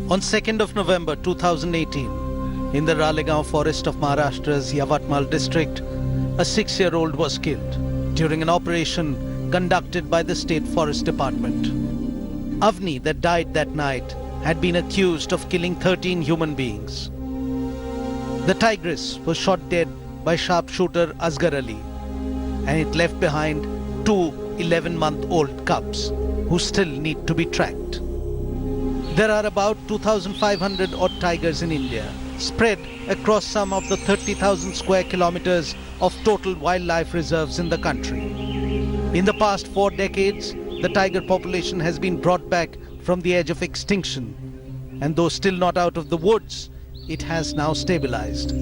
On 2nd of November 2018, in the Ralegaon forest of Maharashtra's Yavatmal district, a 6-year-old was killed during an operation conducted by the State Forest Department. Avni, that died that night, had been accused of killing 13 human beings. The Tigress was shot dead by sharpshooter Asghar Ali, and it left behind 2 11-month-old cubs who still need to be tracked. There are about 2,500 odd tigers in India, spread across some of the 30,000 square kilometers of total wildlife reserves in the country. In the past 4 decades, the tiger population has been brought back from the edge of extinction, and though still not out of the woods, it has now stabilized.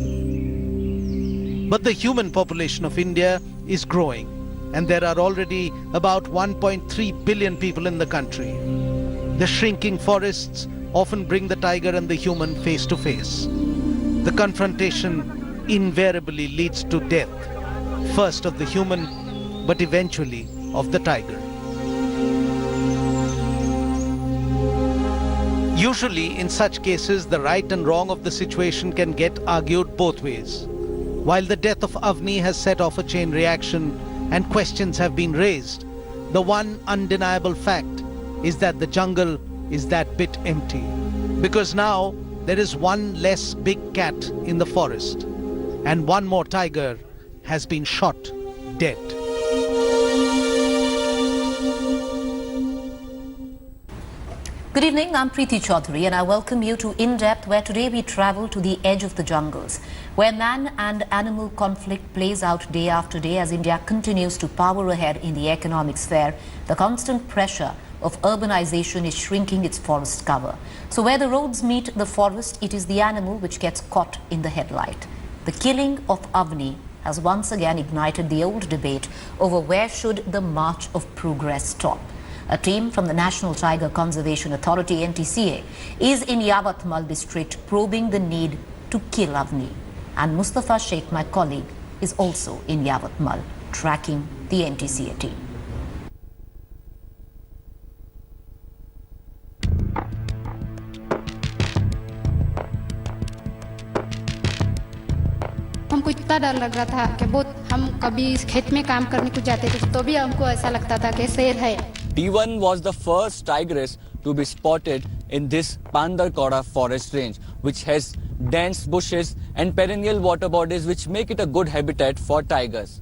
But the human population of India is growing, and there are already about 1.3 billion people in the country. The shrinking forests often bring the tiger and the human face to face. The confrontation invariably leads to death, first of the human, but eventually of the tiger. Usually, in such cases, the right and wrong of the situation can get argued both ways. While the death of Avni has set off a chain reaction and questions have been raised, the one undeniable fact is that the jungle is that bit empty. Because now there is one less big cat in the forest, and one more tiger has been shot dead. Good evening, I'm Preeti Chaudhary and I welcome you to In Depth, where today we travel to the edge of the jungles, where man and animal conflict plays out day after day as India continues to power ahead in the economic sphere. The constant pressure of urbanization is shrinking its forest cover. So where the roads meet the forest, it is the animal which gets caught in the headlight. The killing of Avni has once again ignited the old debate over where should the march of progress stop. A team from the National Tiger Conservation Authority (NTCA) is in Yavatmal district probing the need to kill Avni. And Mustafa Sheikh, my colleague, is also in Yavatmal tracking the NTCA team. हमको इतना डर लग रहा था कि बहुत हम कभी खेत में काम करने को जाते थे तो भी हमको ऐसा लगता था कि शेर है. T1 was the first tigress to be spotted in this Pandarkora forest range, which has dense bushes and perennial water bodies which make it a good habitat for tigers.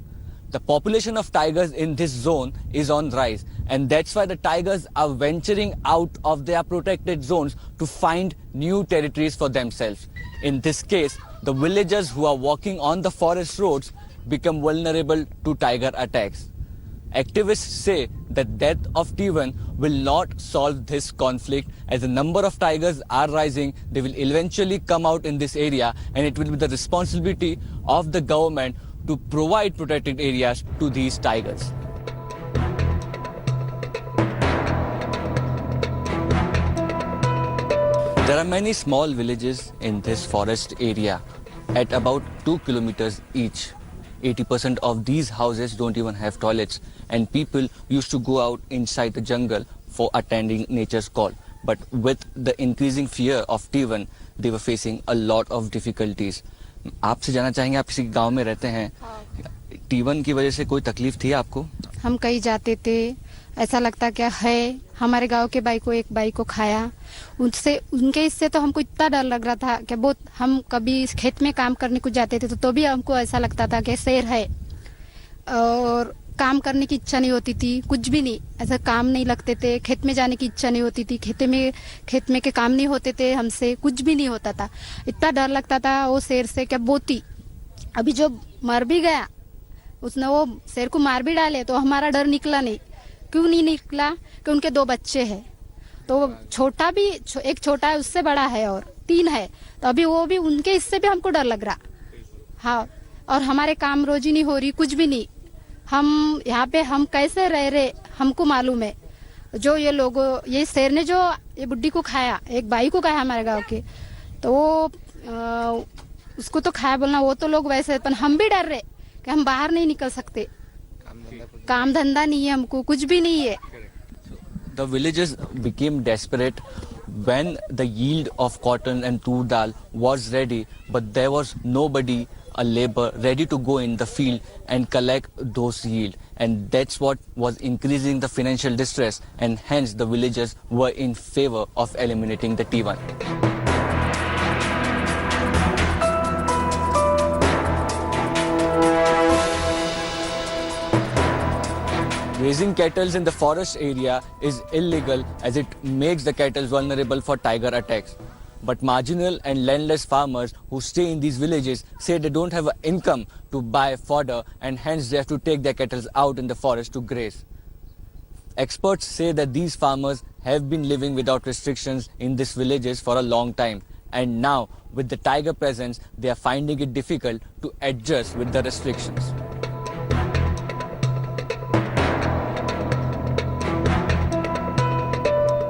The population of tigers in this zone is on rise, and that's why the tigers are venturing out of their protected zones to find new territories for themselves. In this case, the villagers who are walking on the forest roads become vulnerable to tiger attacks. Activists say that death of T1 will not solve this conflict. As the number of tigers are rising, they will eventually come out in this area, and it will be the responsibility of the government to provide protected areas to these tigers. There are many small villages in this forest area at about 2 kilometers each. 80% of these houses don't even have toilets, and people used to go out inside the jungle for attending nature's call. But with the increasing fear of T1, they were facing a lot of difficulties. आपसे जानना चाहेंगे, आप किसी गांव में रहते हैं, T1 की वजह से कोई तकलीफ थी आपको? हम कहीं जाते थे, ऐसा लगता क्या है हमारे गांव के भाई को एक भाई को खाया, उनसे उनके इससे तो हमको इतना डर लग रहा था कि बहुत हम कभी खेत में काम करने को जाते थे तो भी हमको ऐसा लगता था कि शेर है, और काम करने की इच्छा नहीं होती थी, कुछ भी नहीं, ऐसा काम नहीं लगते थे, खेत में जाने की इच्छा नहीं होती थी, खेत में के काम नहीं होते थे, हमसे कुछ भी नहीं होता था, इतना डर लगता था वो शेर से क्या बोती. अभी जो मर भी गया उसने वो शेर को मार भी डाले तो हमारा डर निकला नहीं. क्यों नहीं निकला? कि उनके 2 बच्चे हैं, तो छोटा भी एक छोटा है, उससे बड़ा है, और 3 है, तो अभी वो भी उनके इससे भी हमको डर लग रहा. हाँ, और हमारे काम रोजी नहीं हो रही, कुछ भी नहीं. हम यहाँ पे हम कैसे रह रहे हमको मालूम है. जो ये लोग ये शेर ने जो ये बुड्ढी को खाया, एक भाई को खाया हमारे गांव के, तो वो उसको तो खाया बोलना, वो तो लोग वैसे, पर हम भी डर रहे कि हम बाहर नहीं निकल सकते, काम धंधा नहीं है, हमको कुछ भी नहीं है. The villagers became desperate when the yield of cotton and tur dal was ready, but there was nobody, a labor, ready to go in the field and collect those yield. And that's what was increasing the financial distress, and hence the villagers were in favor of eliminating the T1. Raising cattle in the forest area is illegal as it makes the cattle vulnerable for tiger attacks. But marginal and landless farmers who stay in these villages say they don't have an income to buy fodder, and hence they have to take their cattle out in the forest to graze. Experts say that these farmers have been living without restrictions in these villages for a long time, and now with the tiger presence they are finding it difficult to adjust with the restrictions.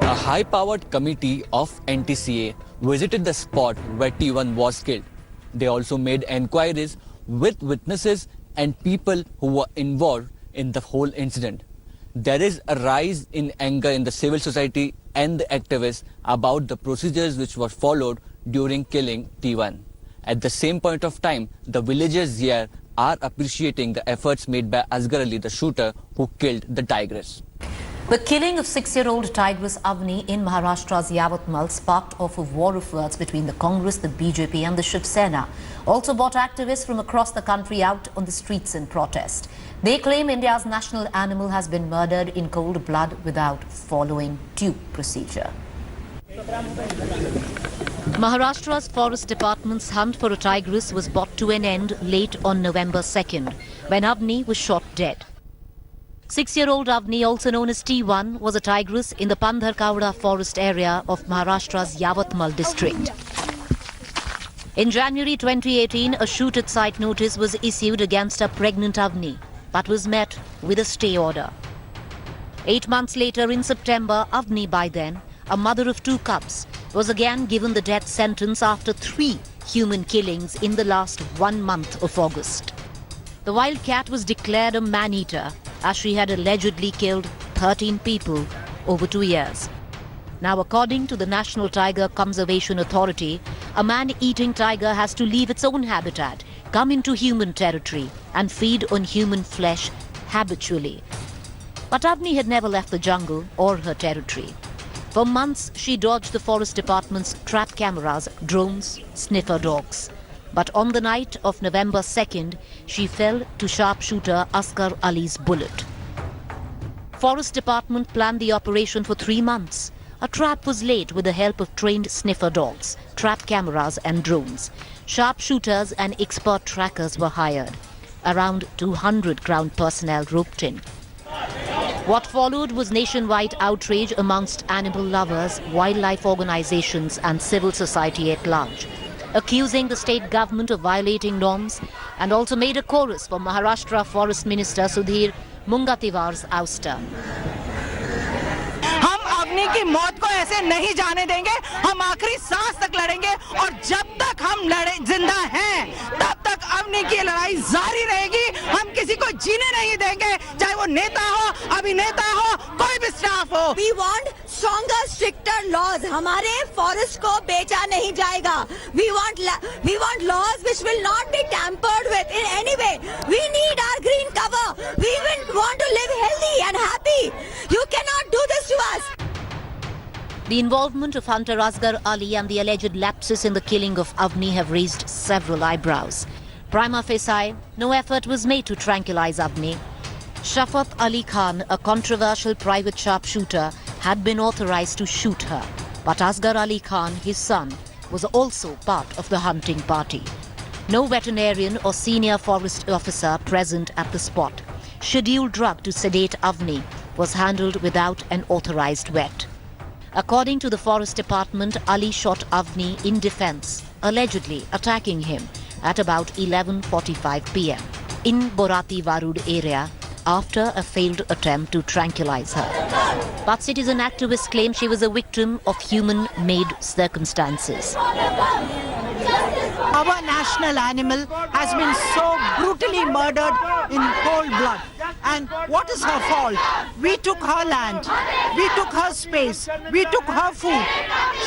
A high-powered committee of NTCA visited the spot where T1 was killed. They also made enquiries with witnesses and people who were involved in the whole incident. There is a rise in anger in the civil society and the activists about the procedures which were followed during killing T1. At the same point of time, the villagers here are appreciating the efforts made by Asghar Ali, the shooter who killed the tigress. The killing of 6-year-old Tigress Avni in Maharashtra's Yavatmal sparked off a war of words between the Congress, the BJP and the Shiv Sena. Also brought activists from across the country out on the streets in protest. They claim India's national animal has been murdered in cold blood without following due procedure. Maharashtra's Forest Department's hunt for a tigress was brought to an end late on November 2nd, when Avni was shot dead. 6-year-old Avni, also known as T1, was a tigress in the Pandharkauda forest area of Maharashtra's Yavatmal district. In January 2018, a shoot-at-sight notice was issued against a pregnant Avni, but was met with a stay order. 8 months later, in September, Avni, by then a mother of 2 cubs, was again given the death sentence after 3 human killings in the last 1 month of August. The wild cat was declared a man-eater, as she had allegedly killed 13 people over 2 years. Now, according to the National Tiger Conservation Authority, a man-eating tiger has to leave its own habitat, come into human territory and feed on human flesh habitually. But Avni had never left the jungle or her territory. For months, she dodged the Forest Department's trap cameras, drones, sniffer dogs. But on the night of November 2nd, she fell to sharpshooter Asghar Ali's bullet. Forest Department planned the operation for 3 months. A trap was laid with the help of trained sniffer dogs, trap cameras and drones. Sharpshooters and expert trackers were hired. Around 200 ground personnel roped in. What followed was nationwide outrage amongst animal lovers, wildlife organizations and civil society at large, accusing the state government of violating norms, and also made a chorus for Maharashtra Forest Minister Sudhir Mungatiwar's ouster. हम अवनी की मौत को ऐसे नहीं जाने देंगे, हम आखिरी सांस तक लड़ेंगे और जब तक हम जिंदा हैं तब तक अवनी की लड़ाई जारी रहेगी। हम किसी को जीने नहीं देंगे, चाहे वो नेता हो, अभिनेता हो, कोई भी स्टाफ हो। We want stronger, stricter laws. हमारे फॉरेस्ट को बेचा नहीं जाएगा. We want laws which will not be tampered with in any way. We need our green cover. We want to live healthy and happy. You cannot do this to us. The involvement of hunter Asghar Ali and the alleged lapses in the killing of Avni have raised several eyebrows. Prima facie, no effort was made to tranquilize Avni. Shafat Ali Khan, a controversial private sharpshooter, had been authorized to shoot her. But Asghar Ali Khan, his son, was also part of the hunting party. No veterinarian or senior forest officer present at the spot. Scheduled drug to sedate Avni was handled without an authorized vet. According to the Forest Department, Ali shot Avni in defense, allegedly attacking him at about 11:45 p.m. in Borati Varud area after a failed attempt to tranquilize her. But citizen activists claim she was a victim of human-made circumstances. Our national animal has been so brutally murdered in cold blood. And what is her fault? We took her land. We took her space. We took her food.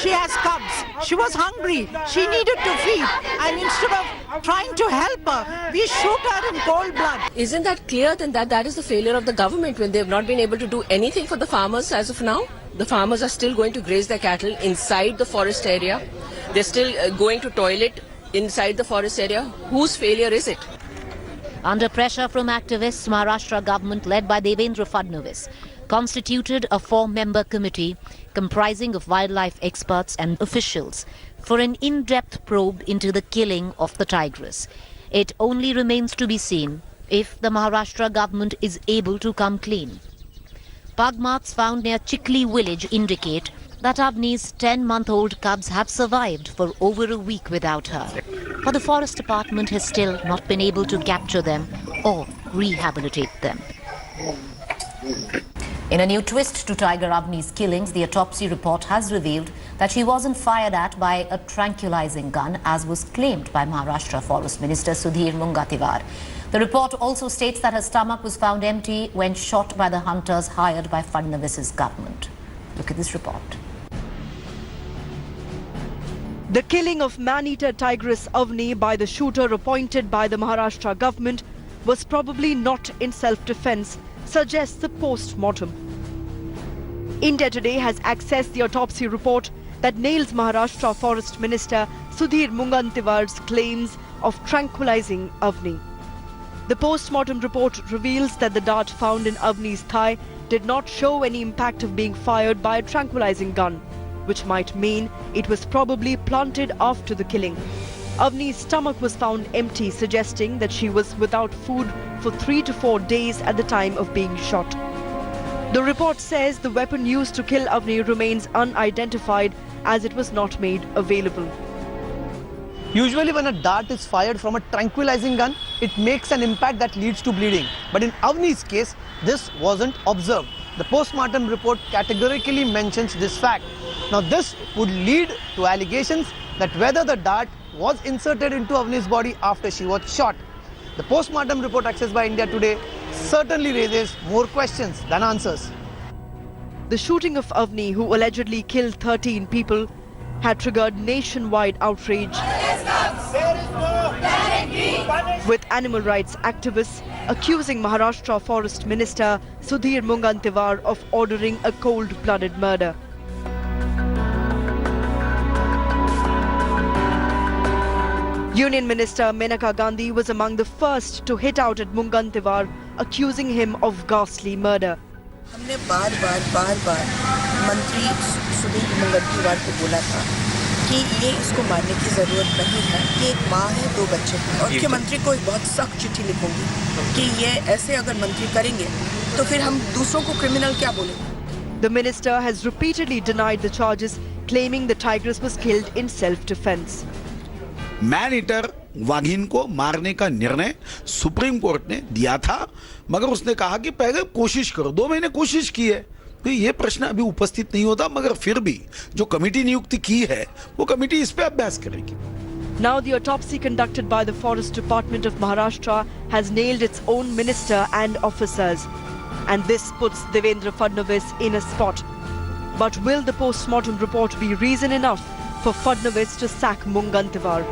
She has cubs. She was hungry. She needed to feed. And instead of trying to help her, we shoot her in cold blood. Isn't that clear then that is the failure of the government when they have not been able to do anything for the farmers as of now? The farmers are still going to graze their cattle inside the forest area. They're still going to toilet inside the forest area. Whose failure is it? Under pressure from activists, Maharashtra government led by Devendra Fadnavis constituted a 4-member committee comprising of wildlife experts and officials for an in-depth probe into the killing of the tigress. It only remains to be seen if the Maharashtra government is able to come clean. Pug marks found near Chikli village indicate that Avni's 10-month-old cubs have survived for over a week without her. But the forest department has still not been able to capture them or rehabilitate them. In a new twist to Tiger Avni's killings, the autopsy report has revealed that she wasn't fired at by a tranquilizing gun, as was claimed by Maharashtra Forest Minister Sudhir Mungatiwar. The report also states that her stomach was found empty when shot by the hunters hired by Fadnavis's government. Look at this report. The killing of man-eater Tigress Avni by the shooter appointed by the Maharashtra government was probably not in self-defense, suggests the Postmortem. India Today has accessed the autopsy report that nails Maharashtra Forest Minister Sudhir Mungatiwar's claims of tranquilizing Avni. The postmortem report reveals that the dart found in Avni's thigh did not show any impact of being fired by a tranquilizing gun, which might mean it was probably planted after the killing. Avni's stomach was found empty, suggesting that she was without food for 3 to 4 days at the time of being shot. The report says the weapon used to kill Avni remains unidentified as it was not made available. Usually when a dart is fired from a tranquilizing gun, it makes an impact that leads to bleeding. But in Avni's case, this wasn't observed. The postmortem report categorically mentions this fact. Now this would lead to allegations that whether the dart was inserted into Avni's body after she was shot. The postmortem report accessed by India Today certainly raises more questions than answers. The shooting of Avni, who allegedly killed 13 people, had triggered nationwide outrage, with animal rights activists accusing Maharashtra Forest Minister Sudhir Mungatiwar of ordering a cold-blooded murder. Union Minister Menaka Gandhi was among the first to hit out at Mungatiwar, accusing him of ghastly murder. हमने बार-बार मंत्री सुधीर मुंगंटीवार को बोला था कि ये इसको मारने की जरूरत नहीं है, कि एक माँ है, 2 बच्चे हैं और मुख्यमंत्री को एक बहुत सख्त चिट्ठी लिखूंगी कि ये ऐसे अगर मंत्री करेंगे तो फिर हम दूसरों को क्रिमिनल क्या बोलेंगे. The minister has repeatedly denied the charges, claiming the tigress was killed in self-defense. Man eater वाघिन को मारने का निर्णय सुप्रीम कोर्ट ने दिया था, मगर उसने कहा कि पहले कोशिश करो. 2 महीने कोशिश की है तो ये प्रश्न अभी उपस्थित नहीं होता, मगर फिर भी जो कमेटी नियुक्ति की है वो कमेटी इस पे अभ्यास करेगी. Now the autopsy conducted by the Forest Department of Maharashtra has nailed its own minister and officers, and this puts Devendra Fadnavis in a spot. But will the postmortem report be reason enough for Fadnavis to sack Mungatiwar?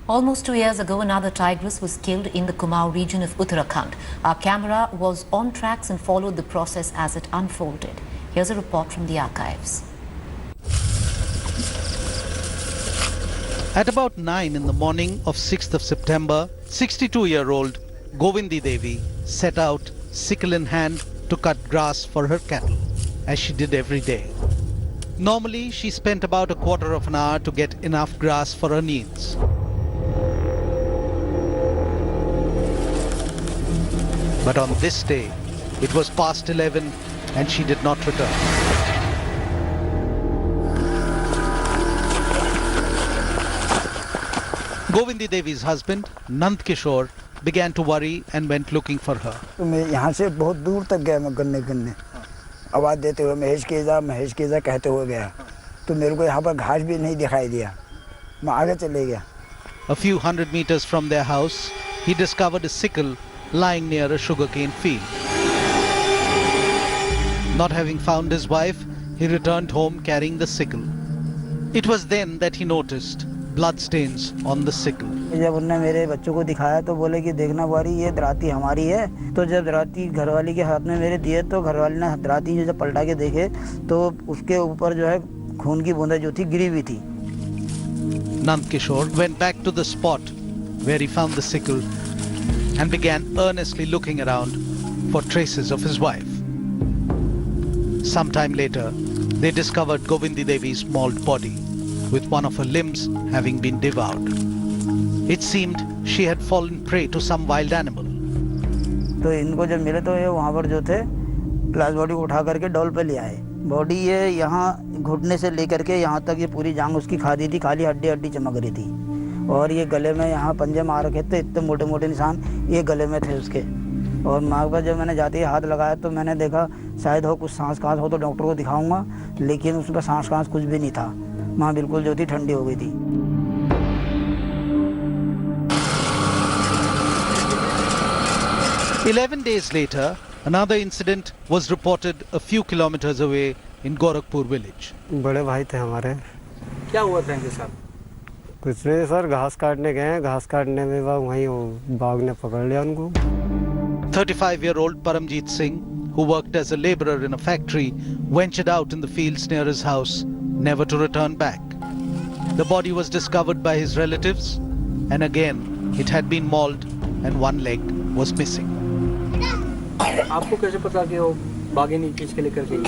Almost 2 years ago, another tigress was killed in the Kumaon region of Uttarakhand. Our camera was on tracks and followed the process as it unfolded. Here's a report from the archives. At about 9 in the morning of 6th of September, 62-year-old Govindi Devi set out, sickle in hand, to cut grass for her cattle, as she did every day. Normally, she spent about a quarter of an hour to get enough grass for her needs. But on this day, it was past 11 and she did not return. Govindi Devi's husband, Nand Kishore, began to worry and went looking for her. मैं यहाँ से बहुत दूर तक गया, मैं गन्ने आवाज़ देते हुए महेश केजा कहते हुए गया, तो मेरे को यहाँ पर घास भी नहीं दिखाई दिया. मैं आगे चले गया, A few hundred meters from their house, he discovered a sickle lying near a sugarcane field. Not having found his wife, he returned home carrying the sickle. It was then that he noticed bloodstains on the sickle. जब उन्होंने मेरे बच्चों को दिखाया तो बोले कि देखना बुआरी ये दराती हमारी है। तो जब दराती घरवाली के हाथ में मेरे दिए तो घरवाली ने दराती जब पलटा के देखे तो उसके ऊपर जो है खून की बूंदें जो थी गिरी हुई थी। Nand Kishore went back to the spot where he found the sickle and began earnestly looking around for traces of his wife. Sometime later, they discovered Govindi Devi's mauled body, with one of her limbs having been devoured. It seemed she had fallen prey to some wild animal. तो इनको जब मिले तो ये वहाँ पर जो थे लाश बॉडी को उठा करके डॉल पे ले आए। बॉडी ये यहाँ घुटने से लेकर के यहाँ तक ये पूरी जांग उसकी खादी थी, खाली हड्डी हड्डी चमक रही थी। और ये गले में यहाँ पंजे मार रखे थे, इतने मोटे मोटे निशान ये गले में थे उसके। और माँ पर जब मैंने जाते ही हाथ लगाया तो मैंने देखा शायद हो कुछ सांस कांस हो तो डॉक्टर को दिखाऊंगा, लेकिन उसमें सांस कांस कुछ भी नहीं था। माँ बिल्कुल जो थी ठंडी हो गई थी। 11 days later, another incident was reported a few kilometers away in Gorakhpur village. बड़े भाई थे हमारे। क्या हुआ था इनके साथ? कुछ नहीं सर, घास काटने गए, घास काटने में वहीं बाघ ने पकड़ लिया उनको। 35-year-old Paramjeet Singh, who worked as a laborer in a factory, ventured out in the fields near his house, never to return back. The body was discovered by his relatives, and again it had been mauled and one leg was missing. आपको कैसे पता कि वो बाघिनी खींच के लेकर गई?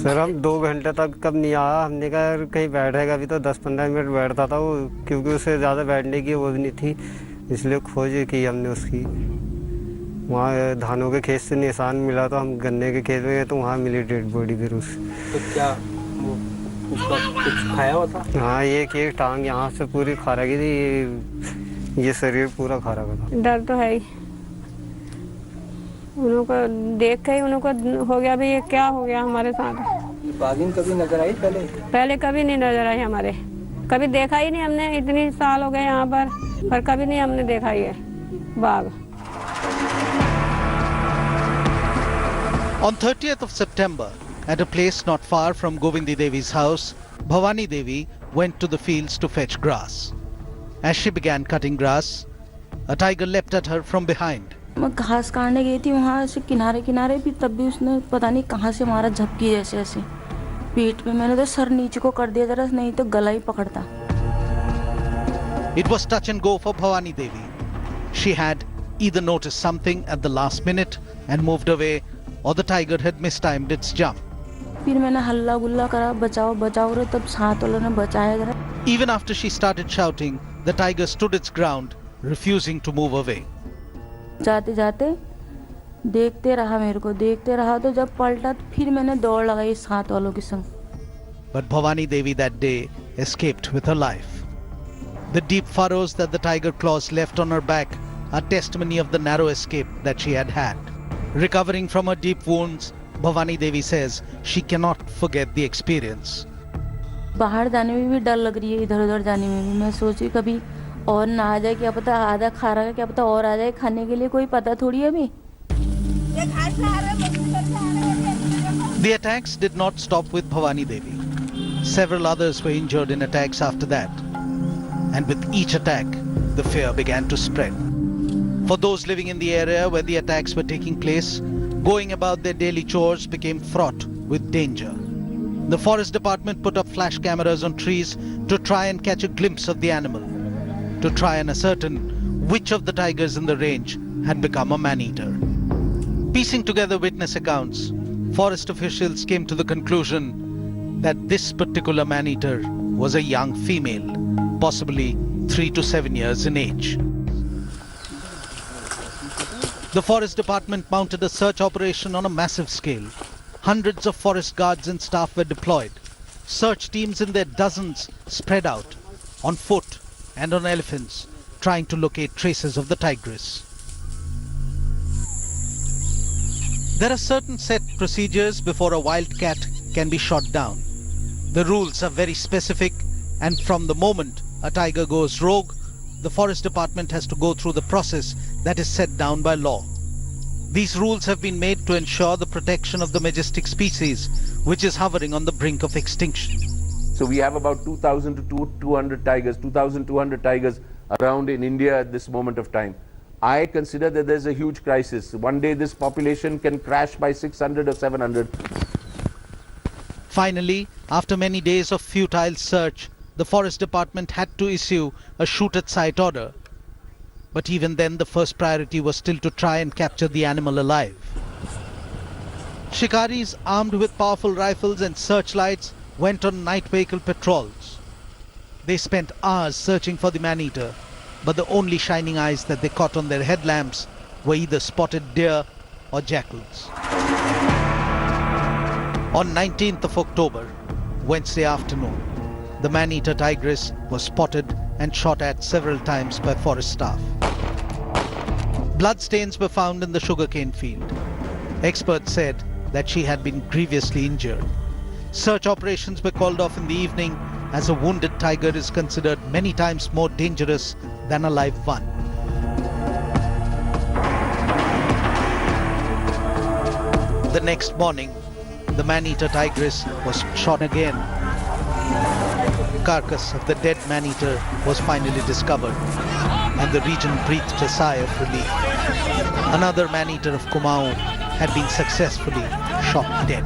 Sir हम 2 घंटे तक कब नहीं आया, हमने कहा कहीं बैठेगा भी तो 10-15 मिनट बैठता था वो, क्योंकि उसे ज़्यादा बैठने की वो भी नहीं थी, इसलिए खोज की हमने उसकी। वहाँ धानों के खेत से निशान मिला तो हम गन्ने के खेत में गए तो वहाँ मिली डेड बॉडी फिर उस। तो क्या वो उसका कुछ खाया हुआ था? हाँ, एक टांग यहाँ से पूरी खा रखी थी, ये शरीर पूरा खा रखा था। डर तो है ही, उनको देख के ही उनको हो गया भी ये क्या हो गया हमारे साथ। बाघिन कभी नजर आई पहले कभी नहीं नजर आई हमारे, कभी देखा ही नहीं हमने, इतनी साल हो गए यहाँ पर कभी नहीं हमने देखा ये बाघ। On 30th of September, at a place not far from Govindi Devi's house, Bhavani Devi went to the fields to fetch grass. As she began cutting grass, a tiger leapt at her from behind. मैं घास काटने गई थी वहाँ से किनारे किनारे भी, तब भी उसने पता नहीं कहाँ से मारा, झपकी जैसे ऐसे पीठ पे। मैंने तो सर नीचे को कर दिया जरा, नहीं तो गला ही पकड़ता। It was touch and go for Bhavani Devi. She had either noticed something at the last minute and moved away, or the tiger had mistimed its jump. फिर मैंने हल्ला गुल्ला करा, बचाओ बचाओ रे, तब साथ वालों ने बचाया जरा। Even after she started shouting, the tiger stood its ground, refusing to move away. जाते जाते देखते रहा, मेरे को देखते रहा, तो जब पलटा तो फिर मैंने दौड़ लगाई साथ वालों के संग। But Bhavani Devi that day escaped with her life. The deep furrows that the tiger claws left on her back are testimony of the narrow escape that she had had. Recovering from her deep wounds, Bhavani Devi says she cannot forget the experience. बाहर जाने में भी डर लग रही है, इधर उधर जाने में भी। मैं सोची कभी और ना आ जाए, क्या पता आधा खा रहा है, क्या पता और आ जाए खाने के लिए, कोई पता थोड़ी है अभी। The attacks did not stop with Bhavani Devi. Several others were injured in attacks after that. And with each attack, the fear began to spread. For those living in the area where the attacks were taking place, going about their daily chores became fraught with danger. The forest department put up flash cameras on trees to try and catch a glimpse of the animal, to try and ascertain which of the tigers in the range had become a man-eater. Piecing together witness accounts, forest officials came to the conclusion that this particular man-eater was a young female, possibly 3 to 7 years in age. The forest department mounted a search operation on a massive scale. Hundreds of forest guards and staff were deployed. Search teams in their dozens spread out, on foot and on elephants, trying to locate traces of the tigress. There are certain set procedures before a wildcat can be shot down. The rules are very specific, and from the moment a tiger goes rogue, the forest department has to go through the process that is set down by law. These rules have been made to ensure the protection of the majestic species, which is hovering on the brink of extinction. So we have about 2,000 to 200 tigers, 2,200 tigers around in India at this moment of time. I consider that there's a huge crisis. One day this population can crash by 600 or 700. Finally, after many days of futile search, the forest department had to issue a shoot-at-sight order. But even then, the first priority was still to try and capture the animal alive. Shikaris armed with powerful rifles and searchlights went on night vehicle patrols. They spent hours searching for the man-eater, but the only shining eyes that they caught on their headlamps were either spotted deer or jackals. On 19th of October, Wednesday afternoon, the man-eater tigress was spotted and shot at several times by forest staff. Bloodstains were found in the sugarcane field. Experts said that she had been grievously injured. Search operations were called off in the evening, as a wounded tiger is considered many times more dangerous than a live one. The next morning, the man-eater tigress was shot again. The carcass of the dead man-eater was finally discovered, and the region breathed a sigh of relief. Another man-eater of Kumaon had been successfully shot dead.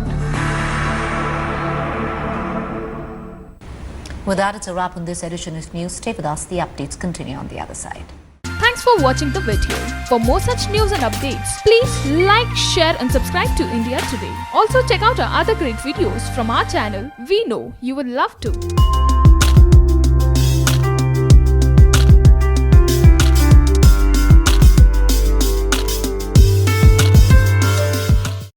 With that, it's a wrap on this edition of news. Stay with us. The updates continue on the other side. Thanks for watching the video. For more such news and updates, please like, share and subscribe to India Today. Also check out our other great videos from our channel. We know you would love to.